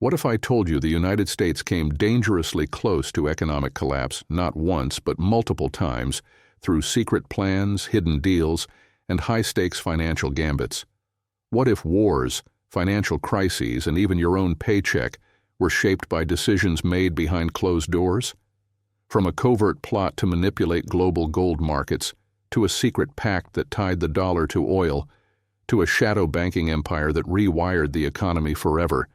What if I told you the United States came dangerously close to economic collapse not once but multiple times through secret plans, hidden deals, and high-stakes financial gambits? What if wars, financial crises, and even your own paycheck were shaped by decisions made behind closed doors? From a covert plot to manipulate global gold markets, to a secret pact that tied the dollar to oil, to a shadow banking empire that rewired the economy forever.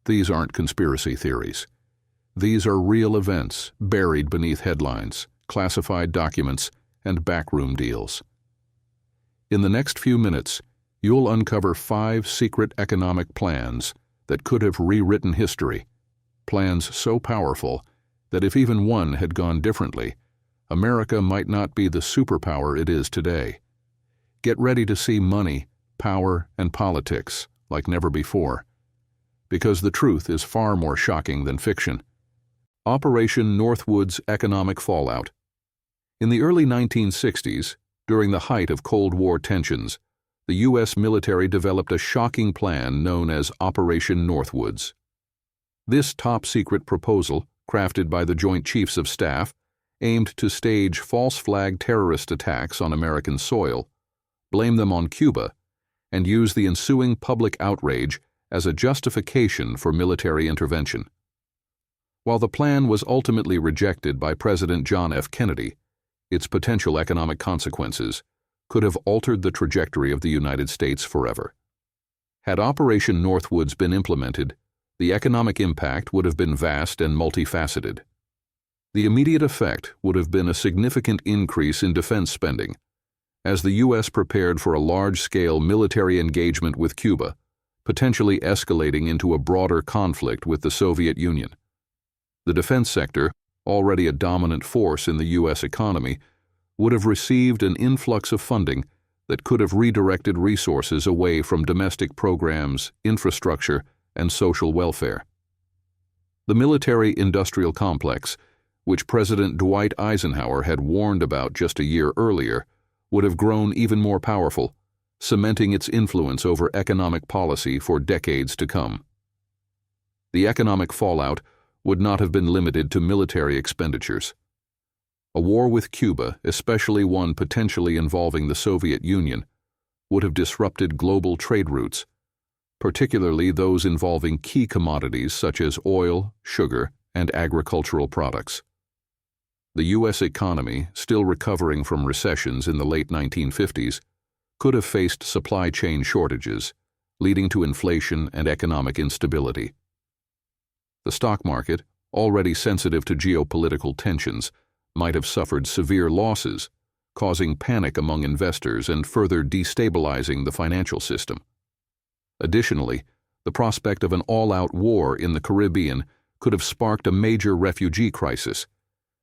These aren't conspiracy theories. These are real events buried beneath headlines, classified documents, and backroom deals. In the next few minutes, you'll uncover 5 secret economic plans that could have rewritten history, plans so powerful that if even one had gone differently, America might not be the superpower it is today. Get ready to see money, power, and politics like never before, because the truth is far more shocking than fiction. Operation Northwood's economic fallout. In the early 1960s, during the height of Cold War tensions, the U.S. military developed a shocking plan known as Operation Northwoods. This top-secret proposal, crafted by the Joint Chiefs of Staff, aimed to stage false flag terrorist attacks on American soil, blame them on Cuba, and use the ensuing public outrage as a justification for military intervention. While the plan was ultimately rejected by President John F. Kennedy, its potential economic consequences could have altered the trajectory of the United States forever. Had Operation Northwoods been implemented, the economic impact would have been vast and multifaceted. The immediate effect would have been a significant increase in defense spending, as the U.S. prepared for a large-scale military engagement with Cuba, potentially escalating into a broader conflict with the Soviet Union. The defense sector, already a dominant force in the U.S. economy, would have received an influx of funding that could have redirected resources away from domestic programs, infrastructure, and social welfare. The military-industrial complex, which President Dwight Eisenhower had warned about just a year earlier, would have grown even more powerful, cementing its influence over economic policy for decades to come. The economic fallout would not have been limited to military expenditures. A war with Cuba, especially one potentially involving the Soviet Union, would have disrupted global trade routes, particularly those involving key commodities such as oil, sugar, and agricultural products. The U.S. economy, still recovering from recessions in the late 1950s, could have faced supply chain shortages, leading to inflation and economic instability. The stock market, already sensitive to geopolitical tensions, might have suffered severe losses, causing panic among investors and further destabilizing the financial system. Additionally, the prospect of an all-out war in the Caribbean could have sparked a major refugee crisis,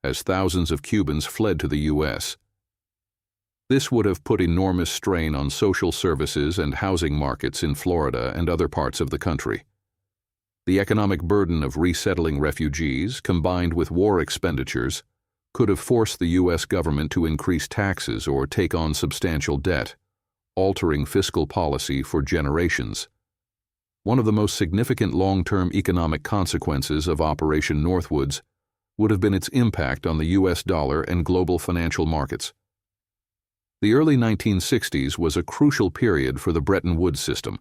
as thousands of Cubans fled to the U.S. This would have put enormous strain on social services and housing markets in Florida and other parts of the country. The economic burden of resettling refugees, combined with war expenditures, could have forced the U.S. government to increase taxes or take on substantial debt, altering fiscal policy for generations. One of the most significant long-term economic consequences of Operation Northwoods would have been its impact on the U.S. dollar and global financial markets. The early 1960s was a crucial period for the Bretton Woods system,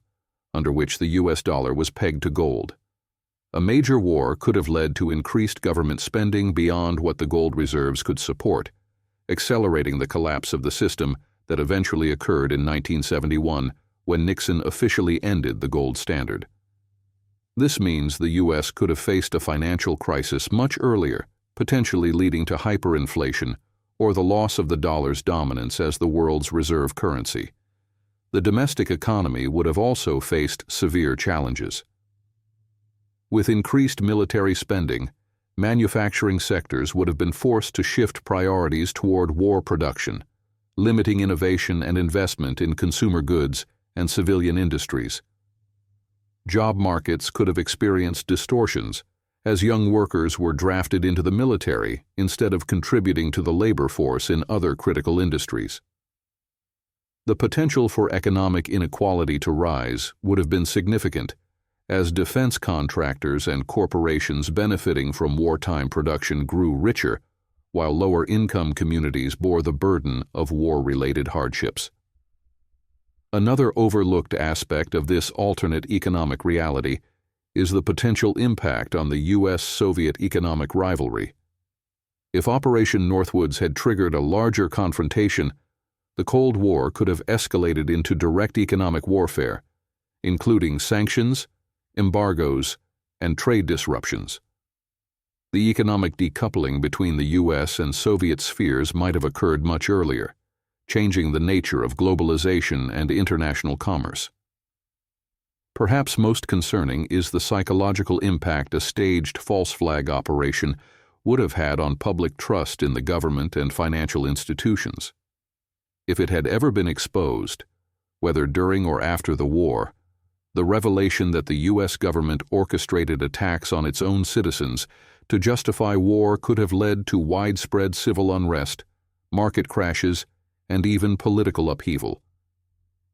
under which the U.S. dollar was pegged to gold. A major war could have led to increased government spending beyond what the gold reserves could support, accelerating the collapse of the system that eventually occurred in 1971 when Nixon officially ended the gold standard. This means the U.S. could have faced a financial crisis much earlier, potentially leading to hyperinflation or the loss of the dollar's dominance as the world's reserve currency. The domestic economy would have also faced severe challenges. With increased military spending, manufacturing sectors would have been forced to shift priorities toward war production, limiting innovation and investment in consumer goods and civilian industries. Job markets could have experienced distortions, as young workers were drafted into the military instead of contributing to the labor force in other critical industries. The potential for economic inequality to rise would have been significant, As defense contractors and corporations benefiting from wartime production grew richer, while lower-income communities bore the burden of war-related hardships. Another overlooked aspect of this alternate economic reality is the potential impact on the U.S.-Soviet economic rivalry. If Operation Northwoods had triggered a larger confrontation, the Cold War could have escalated into direct economic warfare, including sanctions, embargoes, and trade disruptions. The economic decoupling between the U.S. and Soviet spheres might have occurred much earlier, changing the nature of globalization and international commerce. Perhaps most concerning is the psychological impact a staged false flag operation would have had on public trust in the government and financial institutions. If it had ever been exposed, whether during or after the war, the revelation that the U.S. government orchestrated attacks on its own citizens to justify war could have led to widespread civil unrest, market crashes, and even political upheaval.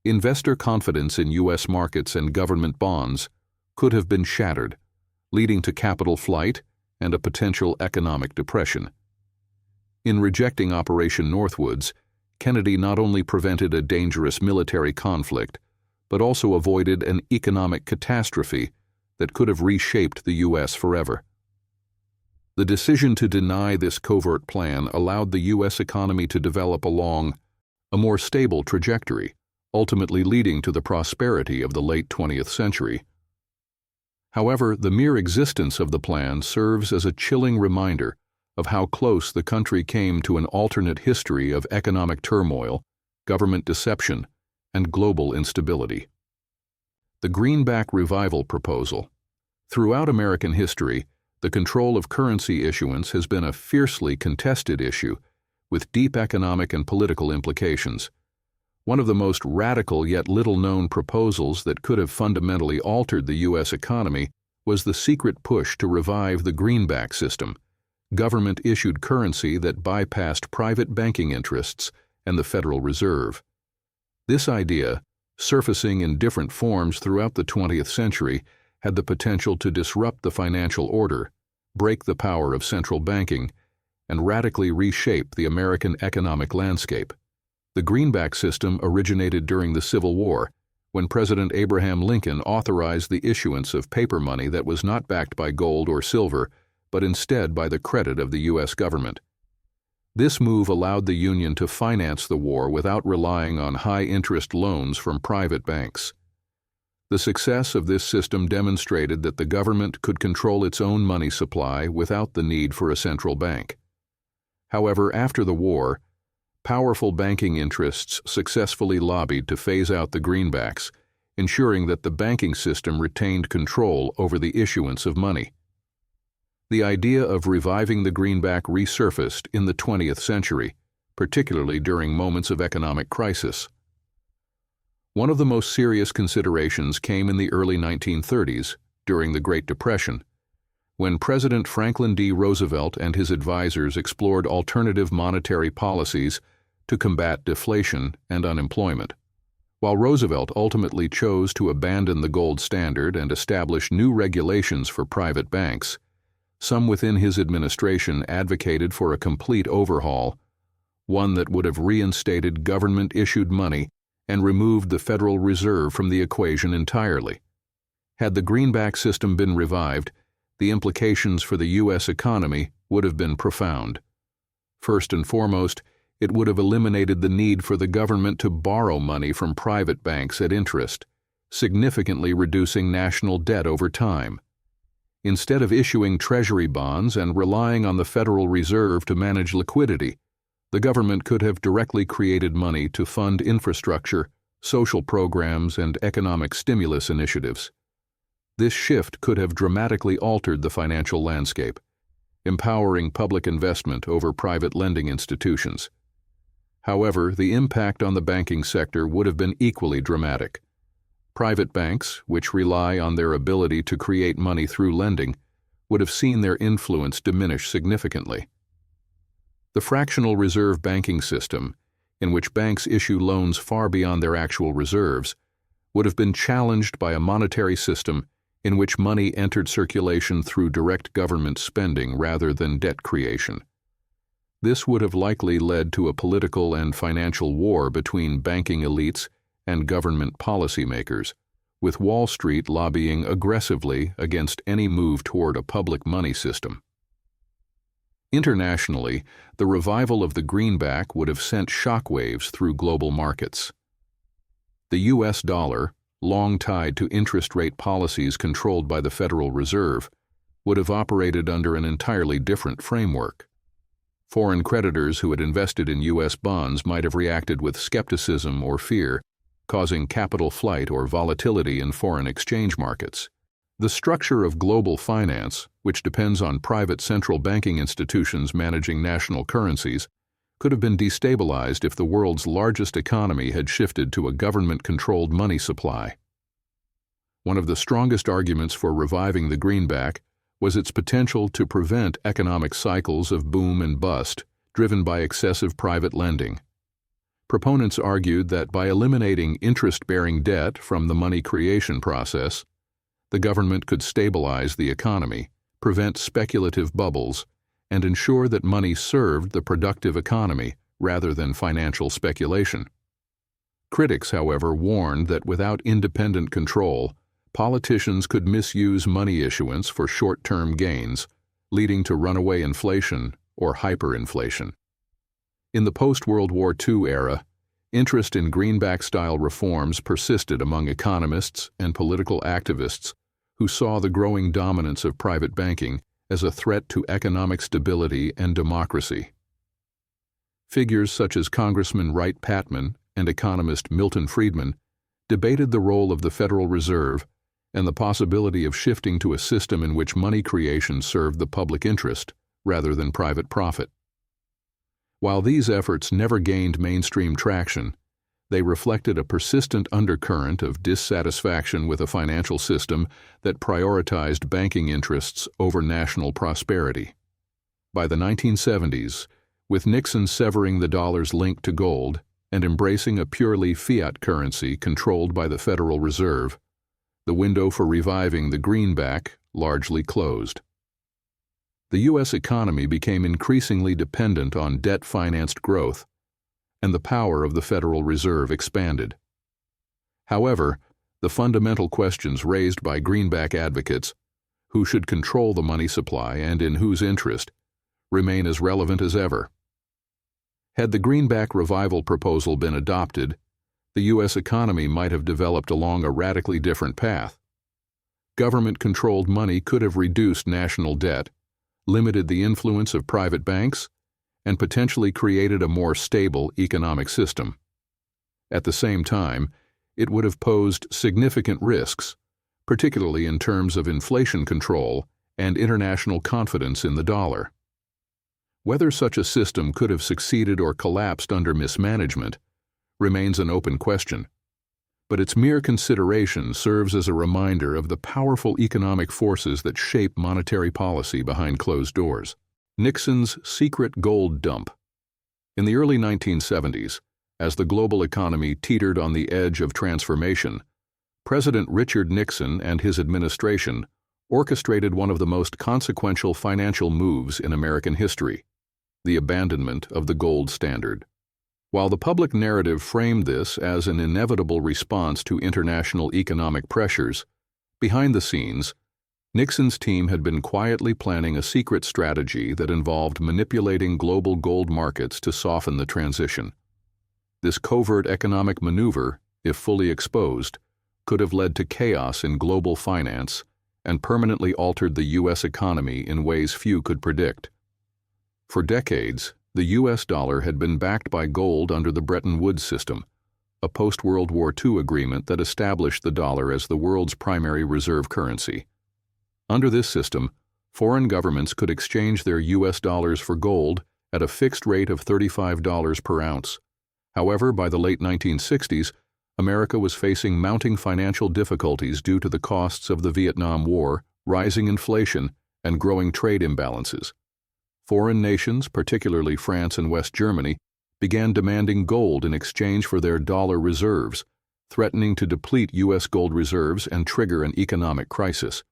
Investor confidence in U.S. markets and government bonds could have been shattered, leading to capital flight and a potential economic depression. In rejecting Operation Northwoods, Kennedy not only prevented a dangerous military conflict, but also avoided an economic catastrophe that could have reshaped the U.S. forever. The decision to deny this covert plan allowed the U.S. economy to develop along a more stable trajectory, ultimately leading to the prosperity of the late 20th century. However, the mere existence of the plan serves as a chilling reminder of how close the country came to an alternate history of economic turmoil, government deception, and global instability. The Greenback Revival Proposal. Throughout American history, the control of currency issuance has been a fiercely contested issue with deep economic and political implications. One of the most radical yet little-known proposals that could have fundamentally altered the U.S. economy was the secret push to revive the greenback system, government-issued currency that bypassed private banking interests and the Federal Reserve. This idea, surfacing in different forms throughout the 20th century, had the potential to disrupt the financial order, break the power of central banking, and radically reshape the American economic landscape. The greenback system originated during the Civil War, when President Abraham Lincoln authorized the issuance of paper money that was not backed by gold or silver, but instead by the credit of the U.S. government. This move allowed the Union to finance the war without relying on high-interest loans from private banks. The success of this system demonstrated that the government could control its own money supply without the need for a central bank. However, after the war, powerful banking interests successfully lobbied to phase out the greenbacks, ensuring that the banking system retained control over the issuance of money. The idea of reviving the greenback resurfaced in the 20th century, particularly during moments of economic crisis. One of the most serious considerations came in the early 1930s, during the Great Depression, when President Franklin D. Roosevelt and his advisors explored alternative monetary policies to combat deflation and unemployment. While Roosevelt ultimately chose to abandon the gold standard and establish new regulations for private banks, some within his administration advocated for a complete overhaul, one that would have reinstated government-issued money and removed the Federal Reserve from the equation entirely. Had the greenback system been revived, the implications for the U.S. economy would have been profound. First and foremost, it would have eliminated the need for the government to borrow money from private banks at interest, significantly reducing national debt over time. Instead of issuing treasury bonds and relying on the Federal Reserve to manage liquidity, the government could have directly created money to fund infrastructure, social programs, and economic stimulus initiatives. This shift could have dramatically altered the financial landscape, empowering public investment over private lending institutions. However, the impact on the banking sector would have been equally dramatic. Private banks, which rely on their ability to create money through lending, would have seen their influence diminish significantly. The fractional reserve banking system, in which banks issue loans far beyond their actual reserves, would have been challenged by a monetary system in which money entered circulation through direct government spending rather than debt creation. This would have likely led to a political and financial war between banking elites and government policymakers, with Wall Street lobbying aggressively against any move toward a public money system. Internationally, the revival of the greenback would have sent shockwaves through global markets. The U.S. dollar, long tied to interest rate policies controlled by the Federal Reserve, would have operated under an entirely different framework. Foreign creditors who had invested in U.S. bonds might have reacted with skepticism or fear, causing capital flight or volatility in foreign exchange markets. The structure of global finance, which depends on private central banking institutions managing national currencies, could have been destabilized if the world's largest economy had shifted to a government-controlled money supply. One of the strongest arguments for reviving the greenback was its potential to prevent economic cycles of boom and bust driven by excessive private lending. Proponents argued that by eliminating interest-bearing debt from the money creation process, the government could stabilize the economy, prevent speculative bubbles, and ensure that money served the productive economy rather than financial speculation. Critics, however, warned that without independent control, politicians could misuse money issuance for short-term gains, leading to runaway inflation or hyperinflation. In the post-World War II era, interest in greenback-style reforms persisted among economists and political activists who saw the growing dominance of private banking as a threat to economic stability and democracy. Figures such as Congressman Wright Patman and economist Milton Friedman debated the role of the Federal Reserve and the possibility of shifting to a system in which money creation served the public interest rather than private profit. While these efforts never gained mainstream traction, they reflected a persistent undercurrent of dissatisfaction with a financial system that prioritized banking interests over national prosperity. By the 1970s, with Nixon severing the dollar's link to gold and embracing a purely fiat currency controlled by the Federal Reserve, the window for reviving the greenback largely closed. The U.S. economy became increasingly dependent on debt-financed growth, and the power of the Federal Reserve expanded. However, the fundamental questions raised by greenback advocates, who should control the money supply and in whose interest, remain as relevant as ever. Had the greenback revival proposal been adopted, the U.S. economy might have developed along a radically different path. Government-controlled money could have reduced national debt, limited the influence of private banks, and potentially created a more stable economic system. At the same time, it would have posed significant risks, particularly in terms of inflation control and international confidence in the dollar. Whether such a system could have succeeded or collapsed under mismanagement remains an open question, but its mere consideration serves as a reminder of the powerful economic forces that shape monetary policy behind closed doors. Nixon's secret gold dump. In the early 1970s, as the global economy teetered on the edge of transformation, President Richard Nixon and his administration orchestrated one of the most consequential financial moves in American history: the abandonment of the gold standard. While the public narrative framed this as an inevitable response to international economic pressures, behind the scenes, Nixon's team had been quietly planning a secret strategy that involved manipulating global gold markets to soften the transition. This covert economic maneuver, if fully exposed, could have led to chaos in global finance and permanently altered the U.S. economy in ways few could predict. For decades, the U.S. dollar had been backed by gold under the Bretton Woods system, a post-World War II agreement that established the dollar as the world's primary reserve currency. Under this system, foreign governments could exchange their U.S. dollars for gold at a fixed rate of $35 per ounce. However, by the late 1960s, America was facing mounting financial difficulties due to the costs of the Vietnam War, rising inflation, and growing trade imbalances. Foreign nations, particularly France and West Germany, began demanding gold in exchange for their dollar reserves, threatening to deplete U.S. gold reserves and trigger an economic crisis.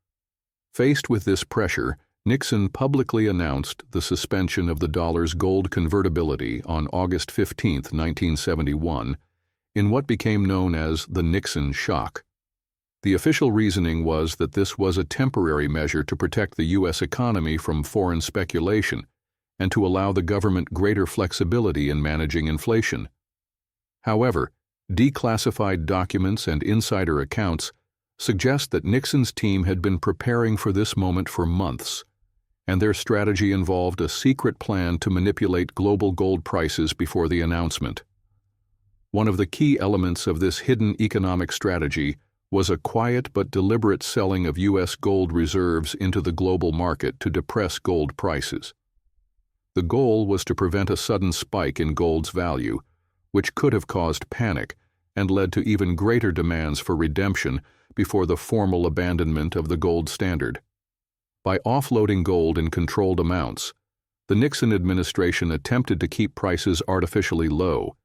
Faced with this pressure, Nixon publicly announced the suspension of the dollar's gold convertibility on August 15, 1971, in what became known as the Nixon shock. The official reasoning was that this was a temporary measure to protect the U.S. economy from foreign speculation and to allow the government greater flexibility in managing inflation. However, declassified documents and insider accounts suggest that Nixon's team had been preparing for this moment for months, and their strategy involved a secret plan to manipulate global gold prices before the announcement. One of the key elements of this hidden economic strategy was a quiet but deliberate selling of U.S. gold reserves into the global market to depress gold prices. The goal was to prevent a sudden spike in gold's value, which could have caused panic and led to even greater demands for redemption before the formal abandonment of the gold standard. By offloading gold in controlled amounts, the Nixon administration attempted to keep prices artificially low,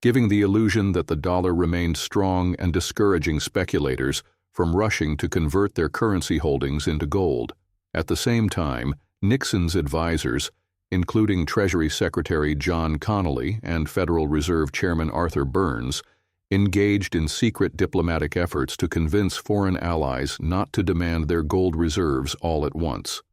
giving the illusion that the dollar remained strong and discouraging speculators from rushing to convert their currency holdings into gold. At the same time, Nixon's advisors, including Treasury Secretary John Connally and Federal Reserve Chairman Arthur Burns, engaged in secret diplomatic efforts to convince foreign allies not to demand their gold reserves all at once.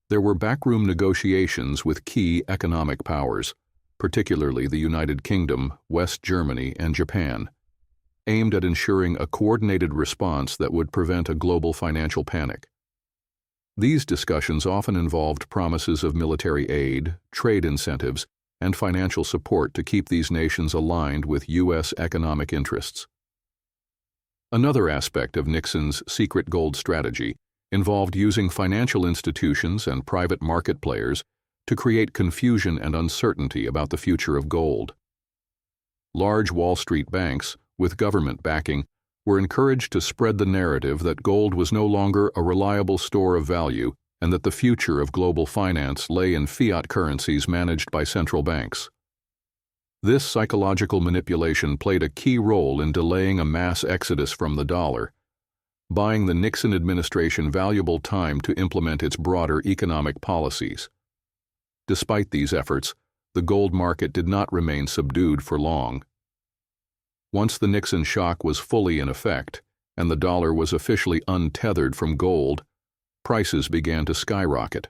There were backroom negotiations with key economic powers, particularly the United Kingdom, West Germany, and Japan, aimed at ensuring a coordinated response that would prevent a global financial panic. These discussions often involved promises of military aid, trade incentives, and financial support to keep these nations aligned with U.S. economic interests. Another aspect of Nixon's secret gold strategy involved using financial institutions and private market players to create confusion and uncertainty about the future of gold. Large Wall Street banks, with government backing, were encouraged to spread the narrative that gold was no longer a reliable store of value and that the future of global finance lay in fiat currencies managed by central banks. This psychological manipulation played a key role in delaying a mass exodus from the dollar, buying the Nixon administration valuable time to implement its broader economic policies. Despite these efforts, the gold market did not remain subdued for long. Once the Nixon shock was fully in effect and the dollar was officially untethered from gold, prices began to skyrocket.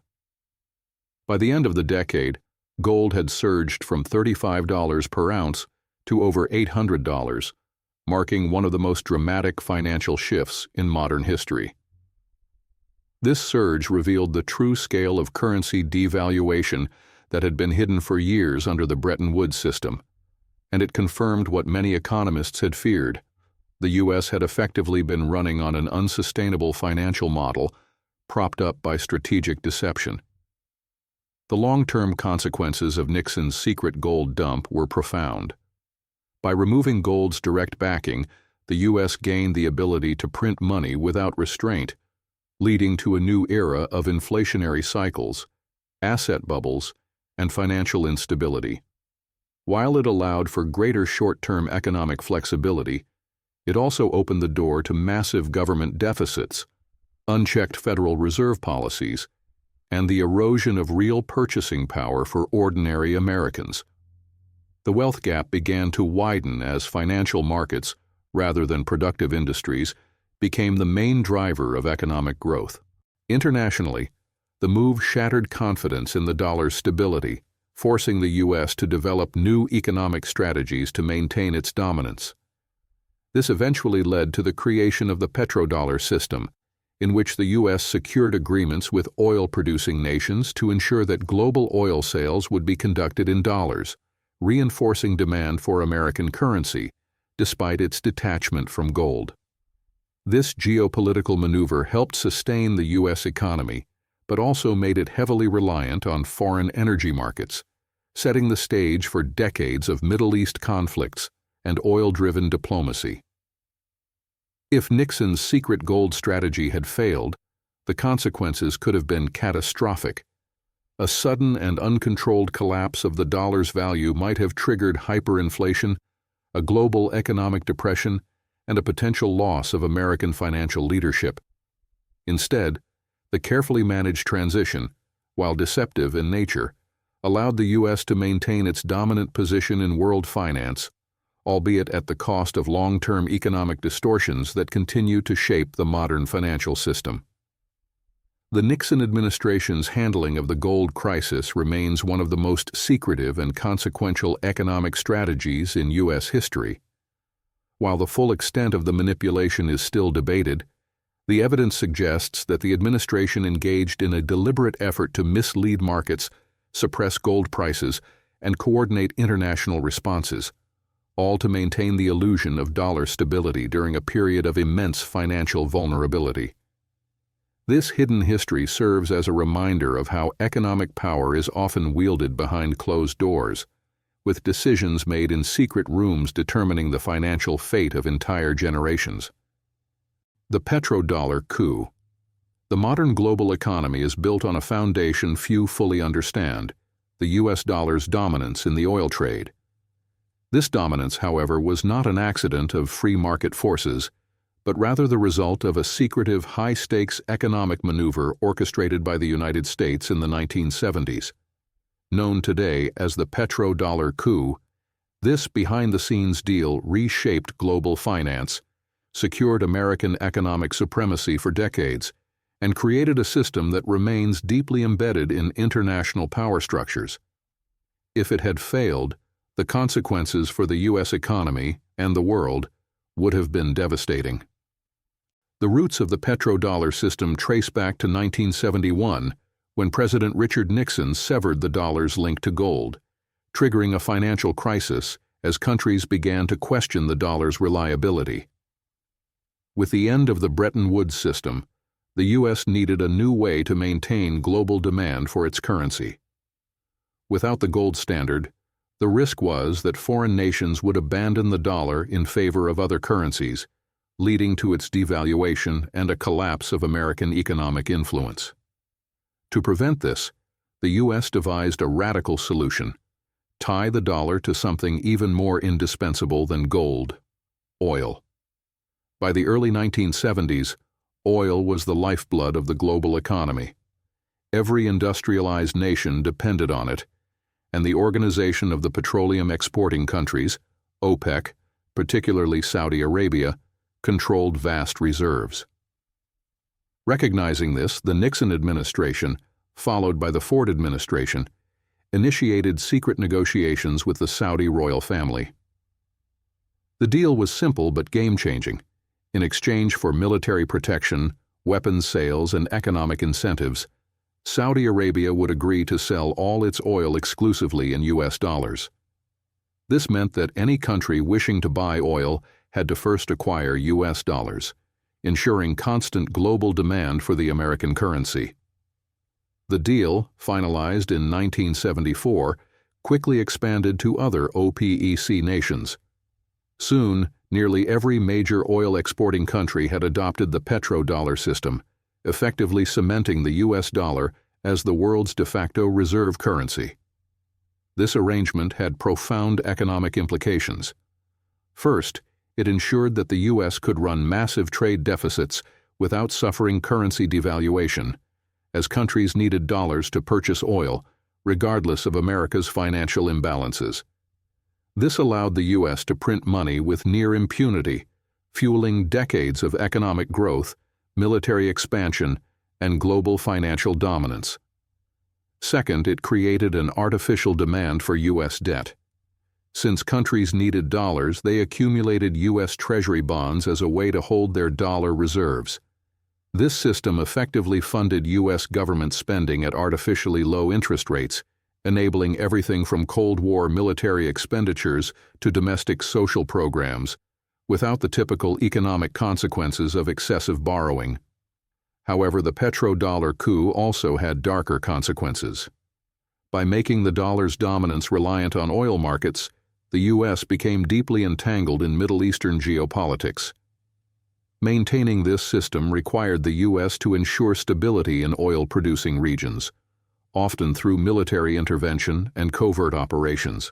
By the end of the decade, gold had surged from $35 per ounce to over $800, marking one of the most dramatic financial shifts in modern history. This surge revealed the true scale of currency devaluation that had been hidden for years under the Bretton Woods system, and it confirmed what many economists had feared. The U.S. had effectively been running on an unsustainable financial model propped up by strategic deception. The long-term consequences of Nixon's secret gold dump were profound. By removing gold's direct backing, the U.S. gained the ability to print money without restraint, leading to a new era of inflationary cycles, asset bubbles, and financial instability. While it allowed for greater short-term economic flexibility, it also opened the door to massive government deficits, unchecked Federal Reserve policies, and the erosion of real purchasing power for ordinary Americans. The wealth gap began to widen as financial markets, rather than productive industries, became the main driver of economic growth. Internationally, the move shattered confidence in the dollar's stability, forcing the U.S. to develop new economic strategies to maintain its dominance. This eventually led to the creation of the petrodollar system, in which the U.S. secured agreements with oil-producing nations to ensure that global oil sales would be conducted in dollars, reinforcing demand for American currency, despite its detachment from gold. This geopolitical maneuver helped sustain the U.S. economy, but also made it heavily reliant on foreign energy markets, setting the stage for decades of Middle East conflicts and oil-driven diplomacy. If Nixon's secret gold strategy had failed, the consequences could have been catastrophic. A sudden and uncontrolled collapse of the dollar's value might have triggered hyperinflation, a global economic depression, and a potential loss of American financial leadership. Instead, the carefully managed transition, while deceptive in nature, allowed the U.S. to maintain its dominant position in world finance, albeit at the cost of long-term economic distortions that continue to shape the modern financial system. The Nixon administration's handling of the gold crisis remains one of the most secretive and consequential economic strategies in U.S. history. While the full extent of the manipulation is still debated, the evidence suggests that the administration engaged in a deliberate effort to mislead markets, suppress gold prices, and coordinate international responses, all to maintain the illusion of dollar stability during a period of immense financial vulnerability. This hidden history serves as a reminder of how economic power is often wielded behind closed doors, with decisions made in secret rooms determining the financial fate of entire generations. The petrodollar coup. The modern global economy is built on a foundation few fully understand: the U.S. dollar's dominance in the oil trade. This dominance, however, was not an accident of free market forces, but rather the result of a secretive, high-stakes economic maneuver orchestrated by the United States in the 1970s. Known today as the petrodollar coup, this behind-the-scenes deal reshaped global finance, secured American economic supremacy for decades, and created a system that remains deeply embedded in international power structures. If it had failed, the consequences for the U.S. economy and the world would have been devastating. The roots of the petrodollar system trace back to 1971, when President Richard Nixon severed the dollar's link to gold, triggering a financial crisis as countries began to question the dollar's reliability. With the end of the Bretton Woods system, the U.S. needed a new way to maintain global demand for its currency. Without the gold standard, the risk was that foreign nations would abandon the dollar in favor of other currencies, leading to its devaluation and a collapse of American economic influence. To prevent this, the U.S. devised a radical solution: tie the dollar to something even more indispensable than gold: oil. By the early 1970s, oil was the lifeblood of the global economy. Every industrialized nation depended on it, and the Organization of the Petroleum Exporting Countries, OPEC, particularly Saudi Arabia, controlled vast reserves. Recognizing this, the Nixon administration, followed by the Ford administration, initiated secret negotiations with the Saudi royal family. The deal was simple but game-changing. In exchange for military protection, weapons sales, and economic incentives, Saudi Arabia would agree to sell all its oil exclusively in U.S. dollars. This meant that any country wishing to buy oil had to first acquire U.S. dollars, ensuring constant global demand for the American currency. The deal, finalized in 1974, quickly expanded to other OPEC nations. Soon, nearly every major oil-exporting country had adopted the petrodollar system, effectively cementing the U.S. dollar as the world's de facto reserve currency. This arrangement had profound economic implications. First, it ensured that the U.S. could run massive trade deficits without suffering currency devaluation, as countries needed dollars to purchase oil, regardless of America's financial imbalances. This allowed the U.S. to print money with near impunity, fueling decades of economic growth, military expansion, and global financial dominance. Second, it created an artificial demand for U.S. debt. Since countries needed dollars, they accumulated U.S. Treasury bonds as a way to hold their dollar reserves. This system effectively funded U.S. government spending at artificially low interest rates, enabling everything from Cold War military expenditures to domestic social programs, without the typical economic consequences of excessive borrowing. However, the petrodollar coup also had darker consequences. By making the dollar's dominance reliant on oil markets, the U.S. became deeply entangled in Middle Eastern geopolitics. Maintaining this system required the U.S. to ensure stability in oil-producing regions, often through military intervention and covert operations.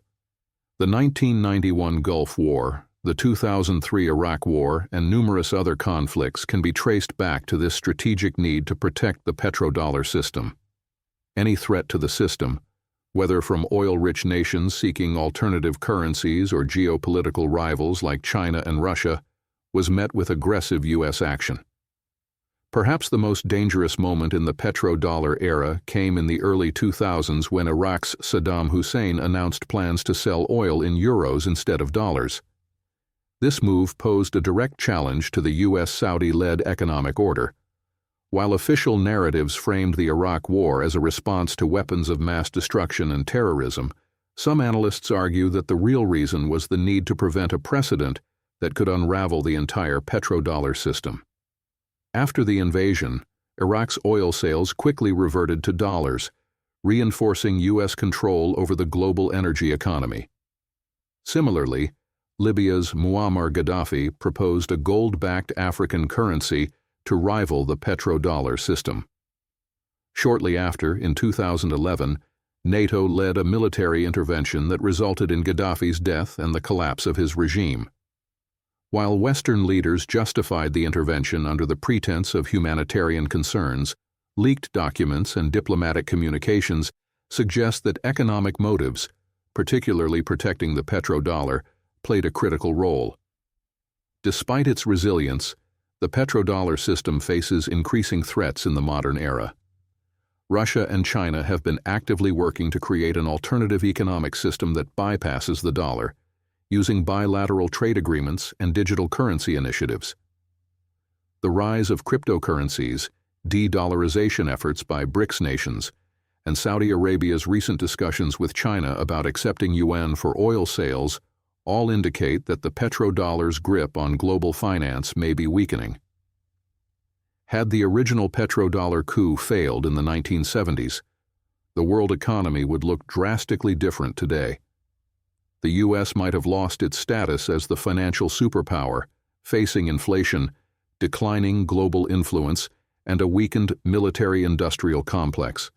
The 1991 Gulf War, the 2003 Iraq War, and numerous other conflicts can be traced back to this strategic need to protect the petrodollar system. Any threat to the system, whether from oil-rich nations seeking alternative currencies or geopolitical rivals like China and Russia, was met with aggressive U.S. action. Perhaps the most dangerous moment in the petrodollar era came in the early 2000s when Iraq's Saddam Hussein announced plans to sell oil in euros instead of dollars. This move posed a direct challenge to the U.S. Saudi-led economic order. While official narratives framed the Iraq War as a response to weapons of mass destruction and terrorism, some analysts argue that the real reason was the need to prevent a precedent that could unravel the entire petrodollar system. After the invasion, Iraq's oil sales quickly reverted to dollars, reinforcing U.S. control over the global energy economy. Similarly, Libya's Muammar Gaddafi proposed a gold-backed African currency to rival the petrodollar system. Shortly after, in 2011, NATO led a military intervention that resulted in Gaddafi's death and the collapse of his regime. While Western leaders justified the intervention under the pretense of humanitarian concerns, leaked documents and diplomatic communications suggest that economic motives, particularly protecting the petrodollar, played a critical role. Despite its resilience, the petrodollar system faces increasing threats in the modern era. Russia and China have been actively working to create an alternative economic system that bypasses the dollar, using bilateral trade agreements and digital currency initiatives. The rise of cryptocurrencies, de-dollarization efforts by BRICS nations, and Saudi Arabia's recent discussions with China about accepting yuan for oil sales all indicate that the petrodollar's grip on global finance may be weakening. Had the original petrodollar coup failed in the 1970s, the world economy would look drastically different today. The U.S. might have lost its status as the financial superpower, facing inflation, declining global influence, and a weakened military-industrial complex.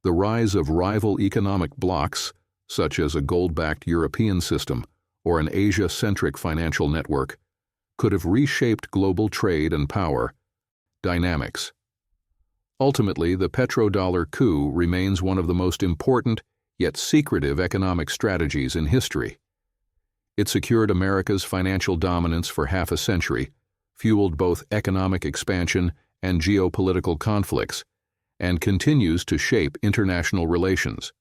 The rise of rival economic blocs, such as a gold-backed European system or an Asia-centric financial network, could have reshaped global trade and power dynamics. Ultimately, the petrodollar coup remains one of the most important yet secretive economic strategies in history. It secured America's financial dominance for half a century, fueled both economic expansion and geopolitical conflicts, and continues to shape international relations.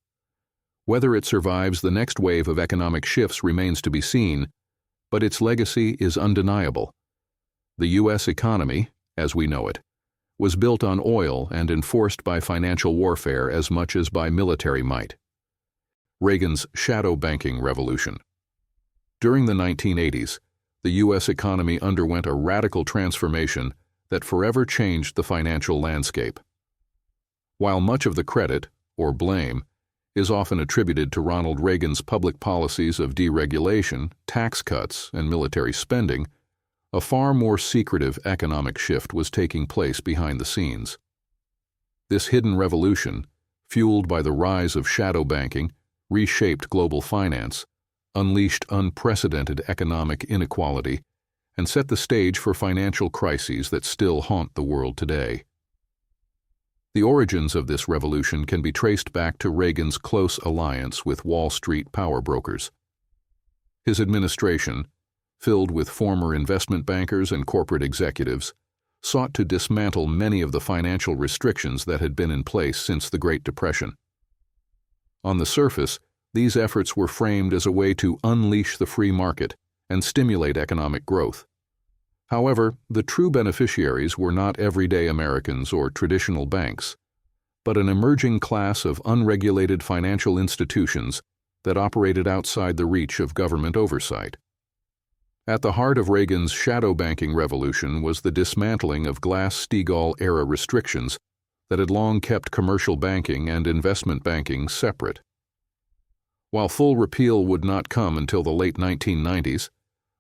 Whether it survives the next wave of economic shifts remains to be seen, but its legacy is undeniable. The U.S. economy, as we know it, was built on oil and enforced by financial warfare as much as by military might. Reagan's shadow banking revolution. During the 1980s, the U.S. economy underwent a radical transformation that forever changed the financial landscape. While much of the credit, or blame, is often attributed to Ronald Reagan's public policies of deregulation, tax cuts, and military spending, a far more secretive economic shift was taking place behind the scenes. This hidden revolution, fueled by the rise of shadow banking, reshaped global finance, unleashed unprecedented economic inequality, and set the stage for financial crises that still haunt the world today. The origins of this revolution can be traced back to Reagan's close alliance with Wall Street power brokers. His administration, filled with former investment bankers and corporate executives, sought to dismantle many of the financial restrictions that had been in place since the Great Depression. On the surface, these efforts were framed as a way to unleash the free market and stimulate economic growth. However, the true beneficiaries were not everyday Americans or traditional banks, but an emerging class of unregulated financial institutions that operated outside the reach of government oversight. At the heart of Reagan's shadow banking revolution was the dismantling of Glass-Steagall-era restrictions that had long kept commercial banking and investment banking separate. While full repeal would not come until the late 1990s,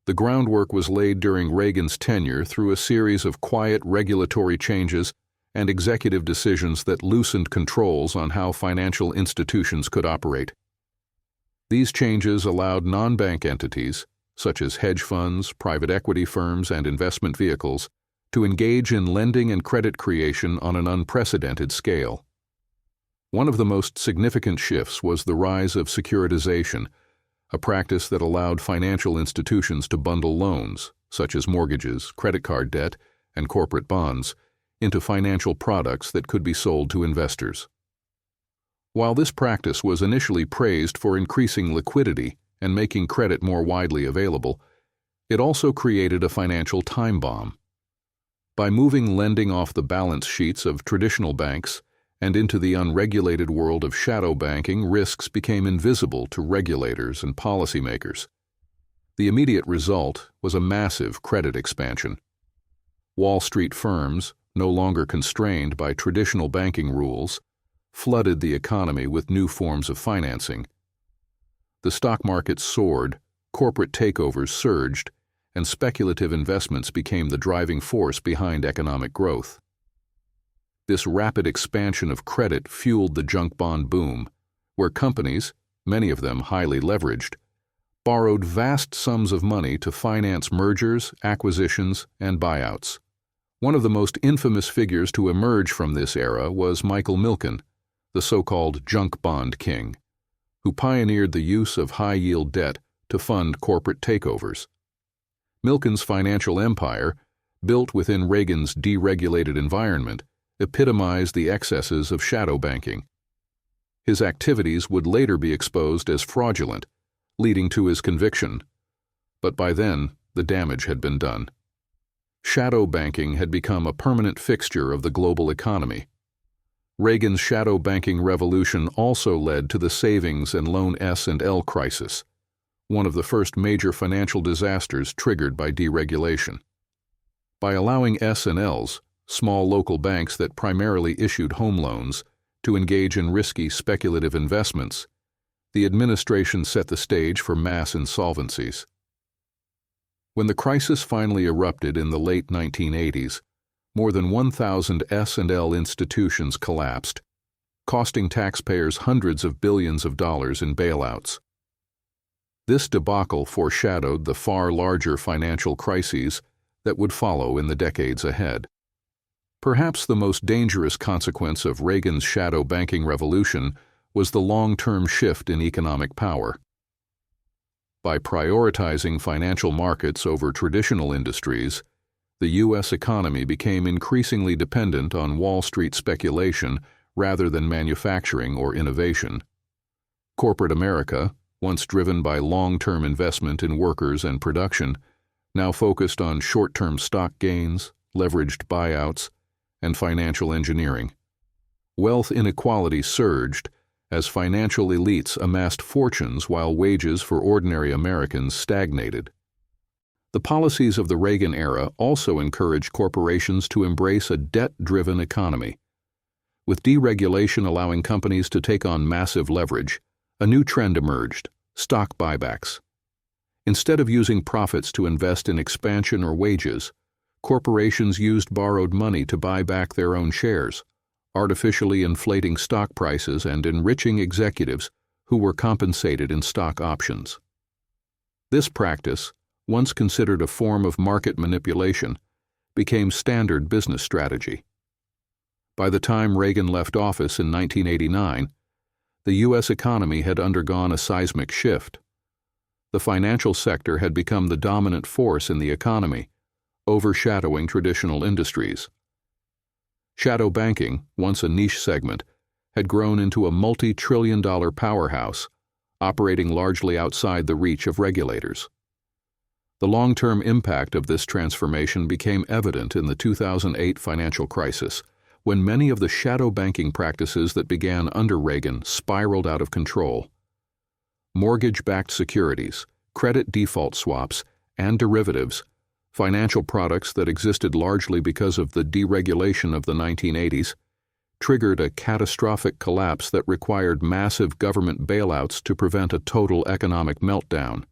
the groundwork was laid during Reagan's tenure through a series of quiet regulatory changes and executive decisions that loosened controls on how financial institutions could operate. These changes allowed non-bank entities, such as hedge funds, private equity firms, and investment vehicles, to engage in lending and credit creation on an unprecedented scale. One of the most significant shifts was the rise of securitization, a practice that allowed financial institutions to bundle loans, such as mortgages, credit card debt, and corporate bonds, into financial products that could be sold to investors. While this practice was initially praised for increasing liquidity and making credit more widely available, it also created a financial time bomb. By moving lending off the balance sheets of traditional banks and into the unregulated world of shadow banking, risks became invisible to regulators and policymakers. The immediate result was a massive credit expansion. Wall Street firms, no longer constrained by traditional banking rules, flooded the economy with new forms of financing. The stock market soared, corporate takeovers surged, and speculative investments became the driving force behind economic growth. This rapid expansion of credit fueled the junk bond boom, where companies, many of them highly leveraged, borrowed vast sums of money to finance mergers, acquisitions, and buyouts. One of the most infamous figures to emerge from this era was Michael Milken, the so-called junk bond king, who pioneered the use of high-yield debt to fund corporate takeovers. Milken's financial empire, built within Reagan's deregulated environment, epitomized the excesses of shadow banking. His activities would later be exposed as fraudulent, leading to his conviction. But by then, the damage had been done. Shadow banking had become a permanent fixture of the global economy. Reagan's shadow banking revolution also led to the savings and loan S&L crisis, one of the first major financial disasters triggered by deregulation. By allowing S&Ls, small local banks that primarily issued home loans, to engage in risky speculative investments, the administration set the stage for mass insolvencies. When the crisis finally erupted in the late 1980s, more than 1,000 S&L institutions collapsed, costing taxpayers hundreds of billions of dollars in bailouts. This debacle foreshadowed the far larger financial crises that would follow in the decades ahead. Perhaps the most dangerous consequence of Reagan's shadow banking revolution was the long-term shift in economic power. By prioritizing financial markets over traditional industries, the U.S. economy became increasingly dependent on Wall Street speculation rather than manufacturing or innovation. Corporate America, once driven by long-term investment in workers and production, now focused on short-term stock gains, leveraged buyouts, and financial engineering. Wealth inequality surged as financial elites amassed fortunes while wages for ordinary Americans stagnated. The policies of the Reagan era also encouraged corporations to embrace a debt-driven economy. With deregulation allowing companies to take on massive leverage, a new trend emerged: stock buybacks. Instead of using profits to invest in expansion or wages, corporations used borrowed money to buy back their own shares, artificially inflating stock prices and enriching executives who were compensated in stock options. This practice, once considered a form of market manipulation, became standard business strategy. By the time Reagan left office in 1989, the U.S. economy had undergone a seismic shift. The financial sector had become the dominant force in the economy, overshadowing traditional industries. Shadow banking, once a niche segment, had grown into a multi-trillion-dollar powerhouse, operating largely outside the reach of regulators. The long-term impact of this transformation became evident in the 2008 financial crisis, when many of the shadow banking practices that began under Reagan spiraled out of control. Mortgage-backed securities, credit default swaps, and derivatives, financial products that existed largely because of the deregulation of the 1980s, triggered a catastrophic collapse that required massive government bailouts to prevent a total economic meltdown.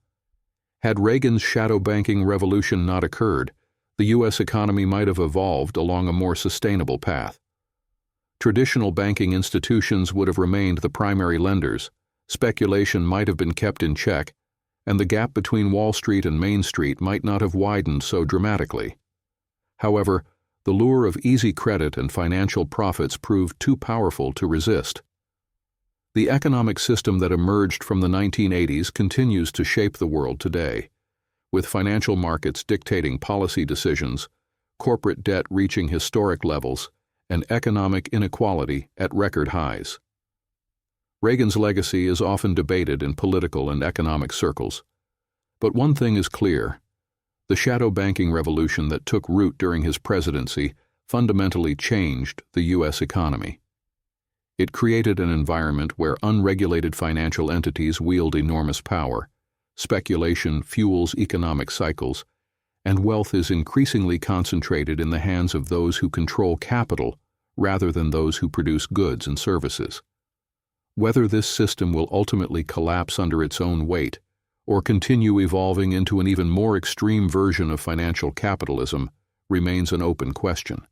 Had Reagan's shadow banking revolution not occurred, the U.S. economy might have evolved along a more sustainable path. Traditional banking institutions would have remained the primary lenders, speculation might have been kept in check, and the gap between Wall Street and Main Street might not have widened so dramatically. However, the lure of easy credit and financial profits proved too powerful to resist. The economic system that emerged from the 1980s continues to shape the world today, with financial markets dictating policy decisions, corporate debt reaching historic levels, and economic inequality at record highs. Reagan's legacy is often debated in political and economic circles. But one thing is clear: the shadow banking revolution that took root during his presidency fundamentally changed the U.S. economy. It created an environment where unregulated financial entities wield enormous power, speculation fuels economic cycles, and wealth is increasingly concentrated in the hands of those who control capital rather than those who produce goods and services. Whether this system will ultimately collapse under its own weight or continue evolving into an even more extreme version of financial capitalism remains an open question.